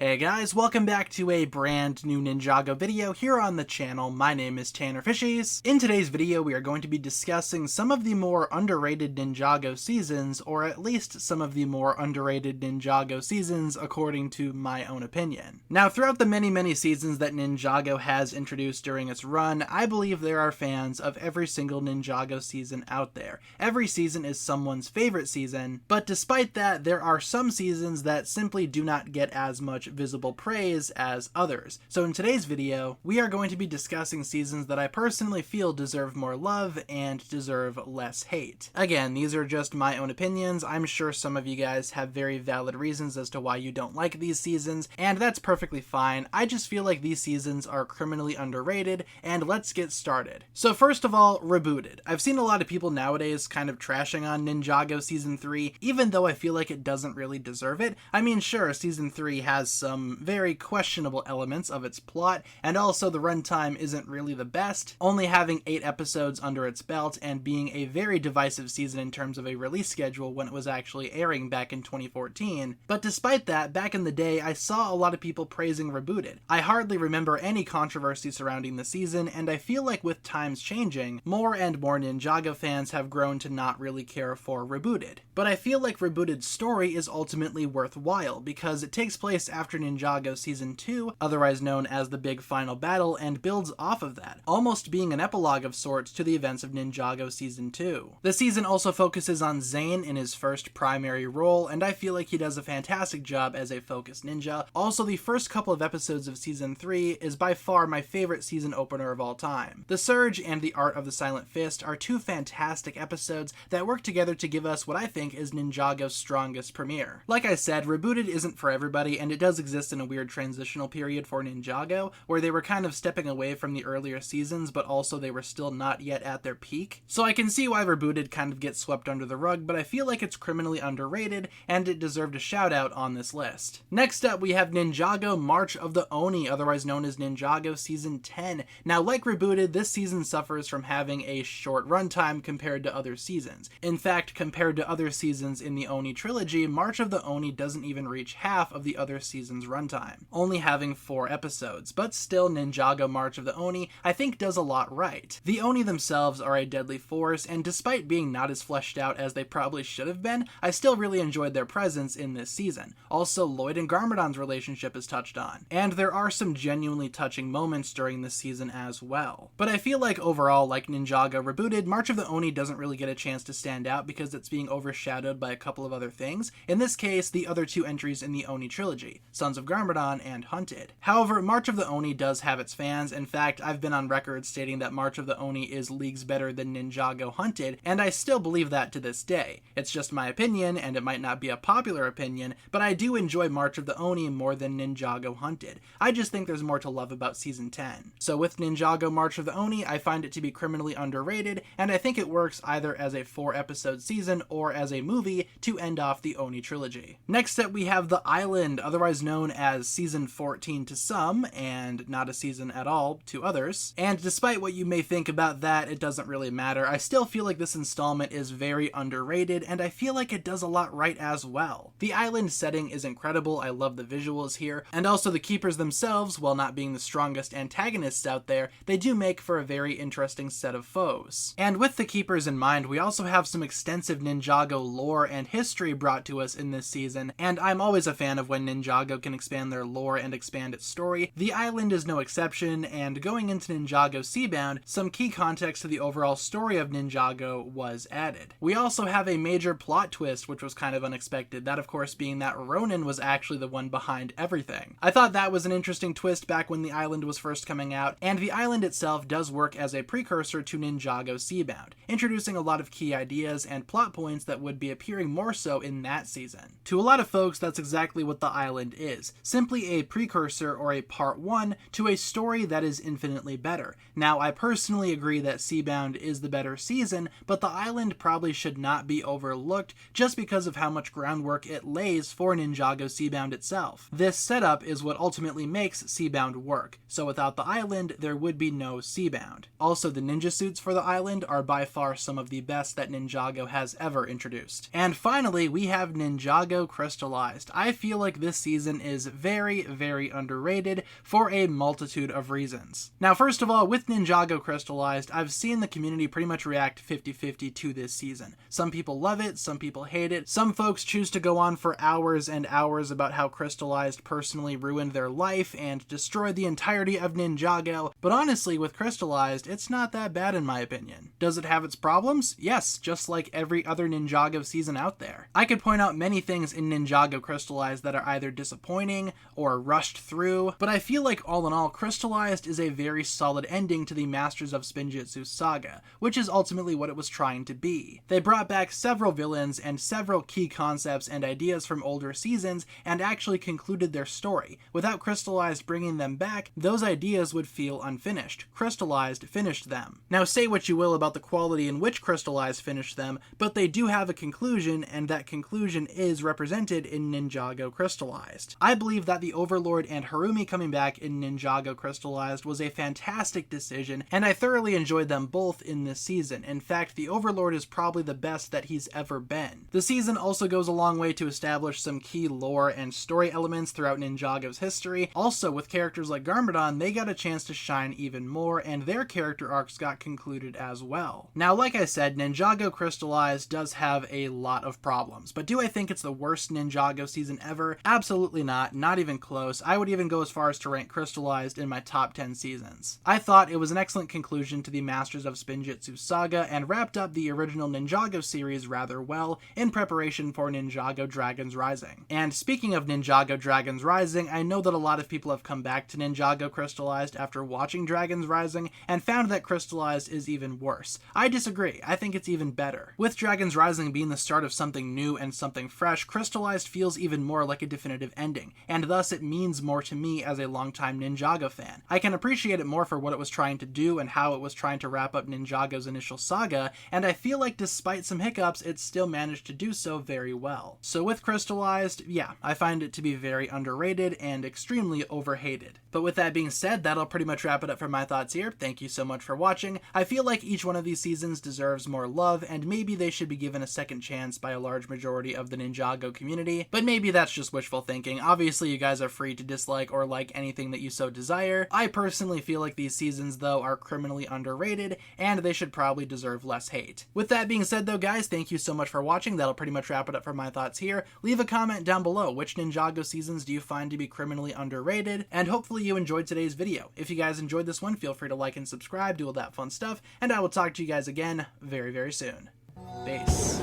Hey guys, welcome back to a brand new Ninjago video here on the channel. My name is TannerFishies. In today's video, we are going to be discussing some of the more underrated Ninjago seasons, or at least some of the more underrated Ninjago seasons according to my own opinion. Now, throughout the many seasons that Ninjago has introduced during its run, I believe there are fans of every single Ninjago season out there. Every season is someone's favorite season, but despite that, there are some seasons that simply do not get as much visible praise as others. So in today's video, we are going to be discussing seasons that I personally feel deserve more love and deserve less hate. Again, these are just my own opinions. I'm sure some of you guys have very valid reasons as to why you don't like these seasons, and that's perfectly fine. I just feel like these seasons are criminally underrated, and let's get started. So first of all, Rebooted. I've seen a lot of people nowadays kind of trashing on Ninjago Season 3, even though I feel like it doesn't really deserve it. I mean, sure, Season 3 has some very questionable elements of its plot, and also the runtime isn't really the best, only having 8 episodes under its belt and being a very divisive season in terms of a release schedule when it was actually airing back in 2014. But despite that, back in the day, I saw a lot of people praising Rebooted. I hardly remember any controversy surrounding the season, and I feel like with times changing, more and more Ninjago fans have grown to not really care for Rebooted. But I feel like Rebooted's story is ultimately worthwhile, because it takes place after Ninjago Season 2, otherwise known as the big final battle, and builds off of that, almost being an epilogue of sorts to the events of Ninjago Season 2. The season also focuses on Zane in his first primary role, and I feel like he does a fantastic job as a focused ninja. Also, the first couple of episodes of Season 3 is by far my favorite season opener of all time. The Surge and the Art of the Silent Fist are two fantastic episodes that work together to give us what I think is Ninjago's strongest premiere. Like I said, Rebooted isn't for everybody, and it does exist in a weird transitional period for Ninjago, where they were kind of stepping away from the earlier seasons, but also they were still not yet at their peak. So I can see why Rebooted kind of gets swept under the rug, but I feel like it's criminally underrated, and it deserved a shout out on this list. Next up, we have Ninjago March of the Oni, otherwise known as Ninjago Season 10. Now, like Rebooted, this season suffers from having a short runtime compared to other seasons. In fact, compared to other seasons in the Oni trilogy, March of the Oni doesn't even reach half of the other seasons' runtime, only having 4 episodes, but still Ninjago March of the Oni I think does a lot right. The Oni themselves are a deadly force, and despite being not as fleshed out as they probably should have been, I still really enjoyed their presence in this season. Also, Lloyd and Garmadon's relationship is touched on, and there are some genuinely touching moments during this season as well. But I feel like overall, like Ninjago Rebooted, March of the Oni doesn't really get a chance to stand out because it's being overshadowed by a couple of other things, in this case, the other 2 entries in the Oni trilogy, Sons of Garmadon and Hunted. However, March of the Oni does have its fans. In fact, I've been on record stating that March of the Oni is leagues better than Ninjago Hunted, and I still believe that to this day. It's just my opinion, and it might not be a popular opinion, but I do enjoy March of the Oni more than Ninjago Hunted. I just think there's more to love about Season 10. So with Ninjago March of the Oni, I find it to be criminally underrated, and I think it works either as a 4-episode season or as a movie to end off the Oni trilogy. Next up, we have The Island, otherwise known as Season 14 to some, and not a season at all to others. And despite what you may think about that, it doesn't really matter. I still feel like this installment is very underrated, and I feel like it does a lot right as well. The island setting is incredible, I love the visuals here, and also the Keepers themselves, while not being the strongest antagonists out there, they do make for a very interesting set of foes. And with the Keepers in mind, we also have some extensive Ninjago lore and history brought to us in this season, and I'm always a fan of when Ninjago can expand their lore and expand its story. The island is no exception, and going into Ninjago Seabound, some key context to the overall story of Ninjago was added. We also have a major plot twist, which was kind of unexpected, that of course being that Ronin was actually the one behind everything. I thought that was an interesting twist back when the island was first coming out, and the island itself does work as a precursor to Ninjago Seabound, introducing a lot of key ideas and plot points that would be appearing more so in that season. To a lot of folks, that's exactly what the island is, simply a precursor or a part 1 to a story that is infinitely better. Now, I personally agree that Seabound is the better season, but the island probably should not be overlooked just because of how much groundwork it lays for Ninjago Seabound itself. This setup is what ultimately makes Seabound work, so without the island, there would be no Seabound. Also, the ninja suits for the island are by far some of the best that Ninjago has ever introduced. And finally, we have Ninjago Crystallized. I feel like this season season is very, very underrated for a multitude of reasons. Now, first of all, with Ninjago Crystallized, I've seen the community pretty much react 50-50 to this season. Some people love it, some people hate it. Some folks choose to go on for hours and hours about how Crystallized personally ruined their life and destroyed the entirety of Ninjago, but honestly, with Crystallized, it's not that bad in my opinion. Does it have its problems? Yes, just like every other Ninjago season out there. I could point out many things in Ninjago Crystallized that are either disappointing or rushed through, but I feel like all in all, Crystallized is a very solid ending to the Masters of Spinjitzu saga, which is ultimately what it was trying to be. They brought back several villains and several key concepts and ideas from older seasons and actually concluded their story. Without Crystallized bringing them back, those ideas would feel unfinished. Crystallized finished them. Now, say what you will about the quality in which Crystallized finished them, but they do have a conclusion, and that conclusion is represented in Ninjago Crystallized. I believe that the Overlord and Harumi coming back in Ninjago Crystallized was a fantastic decision, and I thoroughly enjoyed them both in this season. In fact, the Overlord is probably the best that he's ever been. The season also goes a long way to establish some key lore and story elements throughout Ninjago's history. Also, with characters like Garmadon, they got a chance to shine even more, and their character arcs got concluded as well. Now, like I said, Ninjago Crystallized does have a lot of problems, but do I think it's the worst Ninjago season ever? Absolutely not even close. I would even go as far as to rank Crystallized in my top 10 seasons. I thought it was an excellent conclusion to the Masters of Spinjitzu saga and wrapped up the original Ninjago series rather well in preparation for Ninjago Dragons Rising. And speaking of Ninjago Dragons Rising, I know that a lot of people have come back to Ninjago Crystallized after watching Dragons Rising and found that Crystallized is even worse. I disagree. I think it's even better. With Dragons Rising being the start of something new and something fresh, Crystallized feels even more like a definitive ending, and thus it means more to me as a longtime Ninjago fan. I can appreciate it more for what it was trying to do and how it was trying to wrap up Ninjago's initial saga, and I feel like despite some hiccups, it still managed to do so very well. So with Crystallized, yeah, I find it to be very underrated and extremely overhated. But with that being said, that'll pretty much wrap it up for my thoughts here. Thank you so much for watching. I feel like each one of these seasons deserves more love, and maybe they should be given a second chance by a large majority of the Ninjago community, but maybe that's just wishful thinking. Obviously, you guys are free to dislike or like anything that you so desire. I personally feel like these seasons, though, are criminally underrated, and they should probably deserve less hate. With that being said, though, guys, thank you so much for watching. That'll pretty much wrap it up for my thoughts here. Leave a comment down below. Which Ninjago seasons do you find to be criminally underrated? And hopefully you enjoyed today's video. If you guys enjoyed this one, feel free to like and subscribe, do all that fun stuff, and I will talk to you guys again very, very soon. Peace.